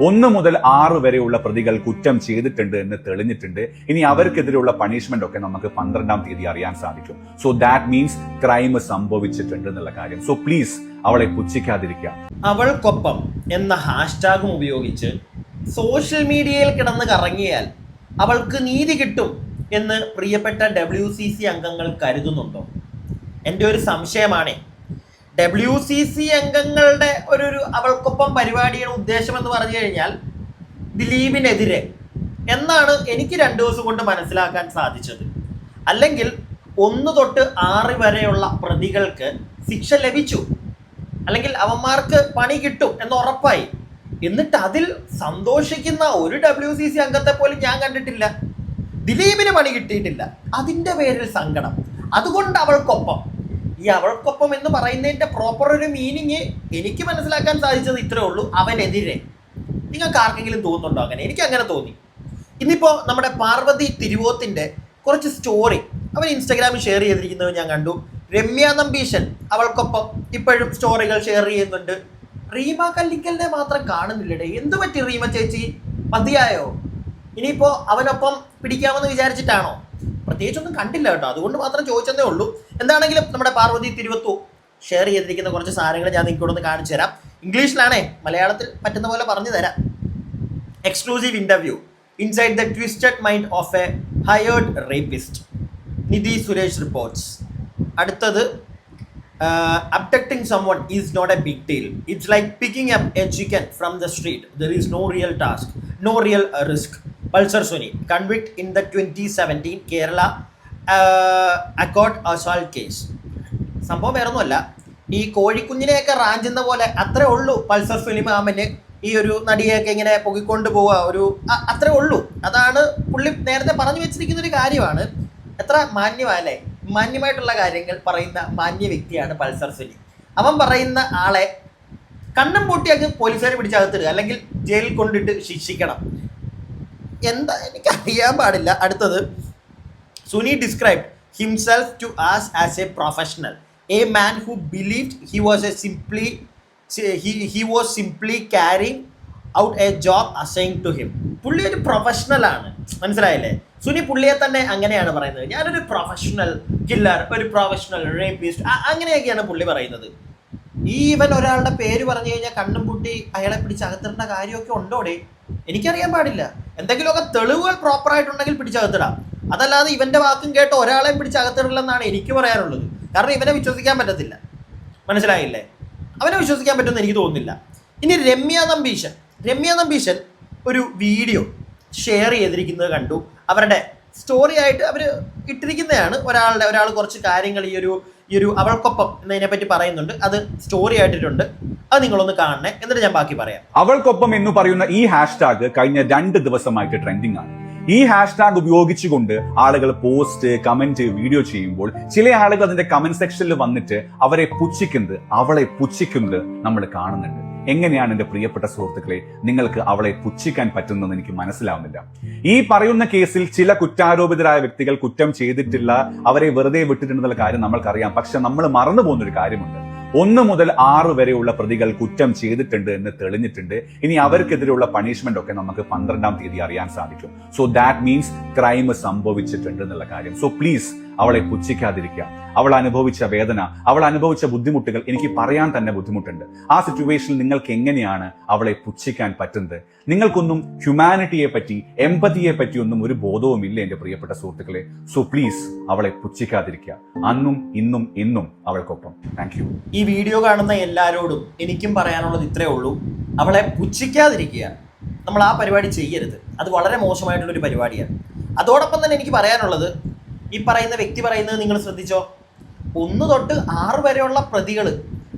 1 മുതൽ 6 വരെയുള്ള പ്രതികൾ കുറ്റം ചെയ്തിട്ടുണ്ട് എന്ന് തെളിഞ്ഞിട്ടുണ്ട്. ഇനി അവർക്കെതിരെയുള്ള പണിഷ്മെന്റ് ഒക്കെ നമുക്ക് 12-ാം തീയതി അറിയാൻ സാധിക്കും. സോ ദാറ്റ് മീൻസ് ക്രൈം സംഭവിച്ചിട്ടുണ്ട് എന്നുള്ള കാര്യം. സോ പ്ലീസ് അവളെ പുച്ഛിക്കാതിരിക്കുക. അവൾക്കൊപ്പം എന്ന ഹാഷ്ടാഗും ഉപയോഗിച്ച് സോഷ്യൽ മീഡിയയിൽ കിടന്ന് കറങ്ങിയാൽ അവൾക്ക് നീതി കിട്ടും എന്ന് പ്രിയപ്പെട്ട WCC അംഗങ്ങൾ കരുതുന്നുണ്ടോ? എൻ്റെ ഒരു സംശയമാണ്. WCC അംഗങ്ങളുടെ ഒരു അവൾക്കൊപ്പം പരിപാടിയുടെ ഉദ്ദേശം എന്ന് പറഞ്ഞു കഴിഞ്ഞാൽ ദിലീപിനെതിരെ എന്നാണ് എനിക്ക് 2 ദിവസം കൊണ്ട് മനസ്സിലാക്കാൻ സാധിച്ചത്. അല്ലെങ്കിൽ 1 തൊട്ട് 6 വരെയുള്ള പ്രതികൾക്ക് ശിക്ഷ ലഭിച്ചു, അല്ലെങ്കിൽ അവന്മാർക്ക് പണി കിട്ടും എന്ന് ഉറപ്പായി. എന്നിട്ട് അതിൽ സന്തോഷിക്കുന്ന ഒരു WCC അംഗത്തെ പോലും ഞാൻ കണ്ടിട്ടില്ല. ദിലീപിന് പണി കിട്ടിയിട്ടില്ല, അതിൻ്റെ പേരിൽ സങ്കടം. അതുകൊണ്ട് അവൾക്കൊപ്പം. ഈ അവൾക്കൊപ്പം എന്ന് പറയുന്നതിൻ്റെ പ്രോപ്പർ ഒരു മീനിങ് എനിക്ക് മനസ്സിലാക്കാൻ സാധിച്ചത് ഇത്രേ ഉള്ളൂ: അവനെതിരെ. നിങ്ങൾക്ക് ആർക്കെങ്കിലും തോന്നുന്നുണ്ടോ അങ്ങനെ? എനിക്ക് അങ്ങനെ തോന്നി. ഇന്നിപ്പോൾ നമ്മുടെ പാർവതി തിരുവോത്തിൻ്റെ കുറച്ച് സ്റ്റോറി അവൻ ഇൻസ്റ്റാഗ്രാമിൽ ഷെയർ ചെയ്തിരിക്കുന്നത് ഞാൻ കണ്ടു. രമ്യ നമ്പീശൻ അവൾക്കൊപ്പം ഇപ്പോഴും സ്റ്റോറികൾ ഷെയർ ചെയ്യുന്നുണ്ട്. റീമ കല്ലിക്കലിനെ മാത്രം കാണുന്നില്ലടേ. എന്തു പറ്റി റീമ ചേച്ചി? മതിയായോ? ഇനിയിപ്പോൾ അവനൊപ്പം പിടിക്കാമെന്ന് വിചാരിച്ചിട്ടാണോ? പ്രത്യേകിച്ചൊന്നും കണ്ടില്ല കേട്ടോ, അതുകൊണ്ട് മാത്രം ചോദിച്ചതേ ഉള്ളൂ. എന്താണെങ്കിലും നമ്മുടെ പാർവതി തിരുവത്തു ഷെയർ ചെയ്തിരിക്കുന്ന കുറച്ച് സാധനങ്ങൾ ഞാൻ നിങ്ങൾക്കൊന്ന് കാണിച്ചു തരാം. ഇംഗ്ലീഷിലാണേ, മലയാളത്തിൽ പറ്റുന്ന പോലെ പറഞ്ഞു തരാം. Exclusive interview inside the twisted mind of A hired rapist. Nidhi Suresh reports. അടുത്തത്, abducting someone is not a big deal. It's like picking up a chicken from the street. There is no real task, no real risk. Pulsar Suni, convict in the 2017 Kerala Accord assault case. സംഭവം വേറൊന്നുമല്ല, ഈ കോഴിക്കുഞ്ഞിനെയൊക്കെ റാഞ്ചുന്ന പോലെ അത്രേ ഉള്ളൂ. Pulsar സുനിമാമന് ഈ ഒരു നടിയെയൊക്കെ ഇങ്ങനെ പൊക്കിക്കൊണ്ട് പോവുക, ഒരു അത്രേ ഉള്ളൂ. അതാണ് പുള്ളി നേരത്തെ പറഞ്ഞു വെച്ചിരിക്കുന്ന ഒരു കാര്യമാണ്. എത്ര മാന്യമല്ലേ, മാന്യമായിട്ടുള്ള കാര്യങ്ങൾ പറയുന്ന മാന്യ വ്യക്തിയാണ് പൾസർ സുനി. അവൻ പറയുന്ന ആളെ കണ്ണും പൂട്ടിയൊക്കെ പോലീസുകാരെ പിടിച്ചകത്തിടുക, അല്ലെങ്കിൽ ജയിലിൽ കൊണ്ടിട്ട് ശിക്ഷിക്കണം. എന്താ എനിക്കറിയാൻ പാടില്ല. അടുത്തത്, Suni described himself to us as a professional, a man who believed he was simply carrying out a job assigned to him. പുള്ളി ഒരു പ്രൊഫഷണലാണ്, മനസ്സിലായില്ലേ? സുനി പുള്ളിയെ തന്നെ അങ്ങനെയാണ് പറയുന്നത്. ഞാനൊരു പ്രൊഫഷണൽ കില്ലർ, ഒരു പ്രൊഫഷണൽ റേപ്പിസ്റ്റ്, അങ്ങനെയൊക്കെയാണ് പുള്ളി പറയുന്നത്. ഇവൻ ഒരാളുടെ പേര് പറഞ്ഞു കഴിഞ്ഞാൽ കണ്ണും പൂട്ടി അയാളെ പിടിച്ചകത്തിടേണ്ട കാര്യമൊക്കെ ഉണ്ടോടെ? എനിക്കറിയാൻ പാടില്ല. എന്തെങ്കിലുമൊക്കെ തെളിവുകൾ പ്രോപ്പറായിട്ടുണ്ടെങ്കിൽ പിടിച്ചകത്തിടാം. അതല്ലാതെ ഇവൻ്റെ വാക്കും കേട്ട് ഒരാളെയും പിടിച്ചകത്തിടില്ലെന്നാണ് എനിക്ക് പറയാനുള്ളത്. കാരണം ഇവനെ വിശ്വസിക്കാൻ പറ്റത്തില്ല, മനസ്സിലായില്ലേ? അവനെ വിശ്വസിക്കാൻ പറ്റുമെന്ന് എനിക്ക് തോന്നുന്നില്ല. ഇനി രമ്യ നമ്പീശൻ ഒരു വീഡിയോ ഷെയർ ചെയ്തിരിക്കുന്നത് കണ്ടു. അവരുടെ സ്റ്റോറി ആയിട്ട് അവർ ഇട്ടിരിക്കുന്നതാണ്. ഒരാൾ കുറച്ച് കാര്യങ്ങൾ ഈ ഒരു അവൾക്കൊപ്പം എന്നതിനെ പറ്റി പറയുന്നുണ്ട്. അത് സ്റ്റോറി ആയിട്ടിട്ടുണ്ട്. അത് നിങ്ങളൊന്ന് കാണണേ, എന്നിട്ട് ഞാൻ ബാക്കി പറയാം. അവൾക്കൊപ്പം എന്ന് പറയുന്ന ഈ ഹാഷ്ടാഗ് കഴിഞ്ഞ 2 ദിവസമായിട്ട് ട്രെൻഡിങ് ആണ്. ഈ ഹാഷ്ടാഗ് ഉപയോഗിച്ചുകൊണ്ട് ആളുകൾ പോസ്റ്റ്, കമന്റ്, വീഡിയോ ചെയ്യുമ്പോൾ ചില ആളുകൾ അതിന്റെ കമന്റ് സെക്ഷനിൽ വന്നിട്ട് അവളെ പുച്ഛിക്കുന്നത് നമ്മൾ കാണുന്നുണ്ട്. എങ്ങനെയാണ് എന്റെ പ്രിയപ്പെട്ട സുഹൃത്തുക്കളെ നിങ്ങൾക്ക് അവളെ പുച്ഛിക്കാൻ പറ്റുന്നതെന്ന് എനിക്ക് മനസ്സിലാവുന്നില്ല. ഈ പറയുന്ന കേസിൽ ചില കുറ്റാരോപിതരായ വ്യക്തികൾ കുറ്റം ചെയ്തിട്ടില്ല, അവരെ വെറുതെ വിട്ടിട്ടുണ്ടെന്നുള്ള കാര്യം നമ്മൾക്കറിയാം. പക്ഷെ നമ്മൾ മറന്നു പോകുന്നൊരു കാര്യമുണ്ട്: 1 മുതൽ 6 വരെയുള്ള പ്രതികൾ കുറ്റം ചെയ്തിട്ടുണ്ട് എന്ന് തെളിഞ്ഞിട്ടുണ്ട്. ഇനി അവർക്കെതിരെയുള്ള പണിഷ്മെന്റ് ഒക്കെ നമുക്ക് 12-ാം തീയതി അറിയാൻ സാധിക്കും. സോ ദാറ്റ് മീൻസ് ക്രൈം സംഭവിച്ചിട്ടുണ്ട് എന്നുള്ള കാര്യം. സോ പ്ലീസ് അവളെ പുച്ഛിക്കാതിരിക്കുക. അവൾ അനുഭവിച്ച വേദന, അവൾ അനുഭവിച്ച ബുദ്ധിമുട്ടുകൾ എനിക്ക് പറയാൻ തന്നെ ബുദ്ധിമുട്ടുണ്ട്. ആ സിറ്റുവേഷനിൽ നിങ്ങൾക്ക് എങ്ങനെയാണ് അവളെ പുച്ഛിക്കാൻ പറ്റുന്നത്? നിങ്ങൾക്കൊന്നും ഹ്യൂമാനിറ്റിയെ പറ്റി, എംപതിയെ പറ്റി ഒന്നും ഒരു ബോധവുമില്ല എന്റെ പ്രിയപ്പെട്ട സുഹൃത്തുക്കളെ. സോ പ്ലീസ് അവളെ പുച്ഛിക്കാതിരിക്കുക. അന്നും ഇന്നും എന്നും അവൾക്കൊപ്പം. Thank you. ഈ വീഡിയോ കാണുന്ന എല്ലാവരോടും എനിക്കും പറയാനുള്ളത് ഇത്രേ ഉള്ളൂ: അവളെ പുച്ഛിക്കാതിരിക്കുക. നമ്മൾ ആ പരിപാടി ചെയ്യരുത്. അത് വളരെ മോശമായിട്ടുള്ളൊരു പരിപാടിയാണ്. അതോടൊപ്പം തന്നെ എനിക്ക് പറയാനുള്ളത്, ഈ പറയുന്ന വ്യക്തി പറയുന്നത് നിങ്ങൾ ശ്രദ്ധിച്ചോ? 1 തൊട്ട് 6 വരെയുള്ള പ്രതികൾ,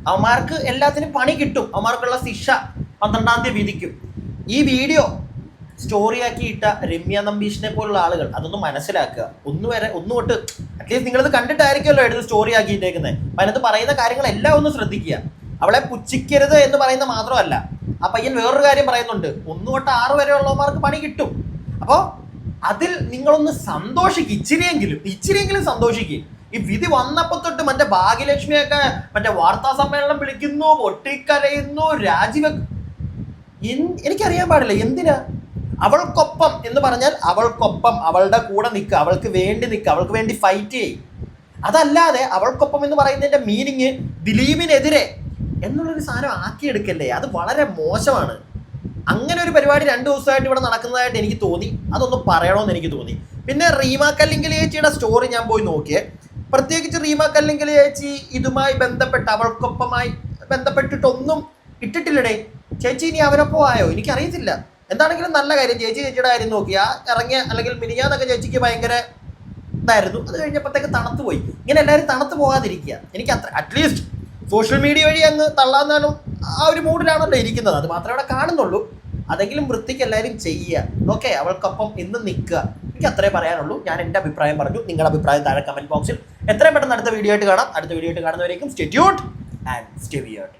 അവന്മാർക്ക് എല്ലാത്തിനും പണി കിട്ടും, അവന്മാർക്കുള്ള ശിക്ഷ 12-ാം തീയതി വിധിക്കും. ഈ വീഡിയോ സ്റ്റോറിയാക്കി ഇട്ട രമ്യ നമ്പീഷിനെ പോലുള്ള ആളുകൾ അതൊന്ന് മനസ്സിലാക്കുക. 1 തൊട്ട് അറ്റ്ലീസ്റ്റ് നിങ്ങളിത് കണ്ടിട്ടായിരിക്കുമല്ലോ എടുത്ത് സ്റ്റോറി ആക്കിയിട്ടേക്കുന്നത്. അപ്പം അതിനകത്ത് പറയുന്ന കാര്യങ്ങളെല്ലാം ഒന്ന് ശ്രദ്ധിക്കുക. അവളെ പുച്ഛിക്കരുത് എന്ന് പറയുന്ന മാത്രമല്ല, ആ പയ്യൻ വേറൊരു കാര്യം പറയുന്നുണ്ട്: 1 തൊട്ട് 6 വരെയുള്ളവന്മാർക്ക് പണി കിട്ടും. അപ്പോൾ അതിൽ നിങ്ങളൊന്ന് സന്തോഷിക്കുക, ഇച്ചിരിയെങ്കിലും സന്തോഷിക്കുക. ഈ വിധി വന്നപ്പോ തൊട്ട് മറ്റേ ഭാഗ്യലക്ഷ്മിയൊക്കെ മറ്റേ വാർത്താ സമ്മേളനം വിളിക്കുന്നു, പൊട്ടിക്കരയുന്നു, എനിക്കറിയാൻ പാടില്ല എന്തിനാ. അവൾക്കൊപ്പം എന്ന് പറഞ്ഞാൽ അവൾക്കൊപ്പം, അവളുടെ കൂടെ നിൽക്കുക, അവൾക്ക് വേണ്ടി നിൽക്കുക, അവൾക്ക് വേണ്ടി ഫൈറ്റ് ചെയ്യും. അതല്ലാതെ അവൾക്കൊപ്പം എന്ന് പറയുന്നതിന്റെ മീനിങ് ദിലീപിനെതിരെ എന്നുള്ളൊരു സാധനം ആക്കിയെടുക്കല്ലേ. അത് വളരെ മോശമാണ്. അങ്ങനെ ഒരു പരിപാടി 2 ദിവസമായിട്ട് ഇവിടെ നടക്കുന്നതായിട്ട് എനിക്ക് തോന്നി. അതൊന്ന് പറയണമെന്ന് എനിക്ക് തോന്നി. പിന്നെ റീമ കല്ലിങ്കൽ ചേച്ചിയുടെ സ്റ്റോറി ഞാൻ പോയി നോക്കിയേ. പ്രത്യേകിച്ച് റീമ കല്ലിങ്കൽ ചേച്ചി ഇതുമായി ബന്ധപ്പെട്ട്, അവൾക്കൊപ്പമായി ബന്ധപ്പെട്ടിട്ടൊന്നും ഇട്ടിട്ടില്ലടേ. ചേച്ചി ഇനി അവരൊപ്പം ആയോ എനിക്കറിയത്തില്ല. എന്താണെങ്കിലും നല്ല കാര്യം. ചേച്ചിയുടെ കാര്യം നോക്കിയാ ഇറങ്ങിയ അല്ലെങ്കിൽ മിനിഞ്ഞാന്നൊക്കെ ചേച്ചിക്ക് ഭയങ്കര ഇതായിരുന്നു. അത് കഴിഞ്ഞപ്പോഴത്തേക്ക് തണുത്ത് പോയി. ഇങ്ങനെ എല്ലാവരും തണുത്ത് പോകാതിരിക്കുക. എനിക്ക് അറ്റ്ലീസ്റ്റ് സോഷ്യൽ മീഡിയ വഴി അങ്ങ് തള്ളാന്നാലും ആ ഒരു മൂഡിലാണല്ലോ ഇരിക്കുന്നത്. അത് മാത്രമേ അവിടെ കാണുന്നുള്ളൂ. അതെങ്കിലും വൃത്തിക്ക് എല്ലാവരും ചെയ്യുക. ഓക്കെ, അവൾക്കൊപ്പം ഇന്ന് നിൽക്കുക. എനിക്ക് അത്രേ പറയാനുള്ളൂ. ഞാൻ എൻ്റെ അഭിപ്രായം പറഞ്ഞു. നിങ്ങളുടെ അഭിപ്രായം താഴെ കമന്റ് ബോക്സിൽ. എത്രയും പെട്ടെന്ന് അടുത്ത വീഡിയോ ആയിട്ട് കാണാം. അടുത്ത വീഡിയോ ആയിട്ട് കാണുന്നവരേക്കും stay tuned and stay weird.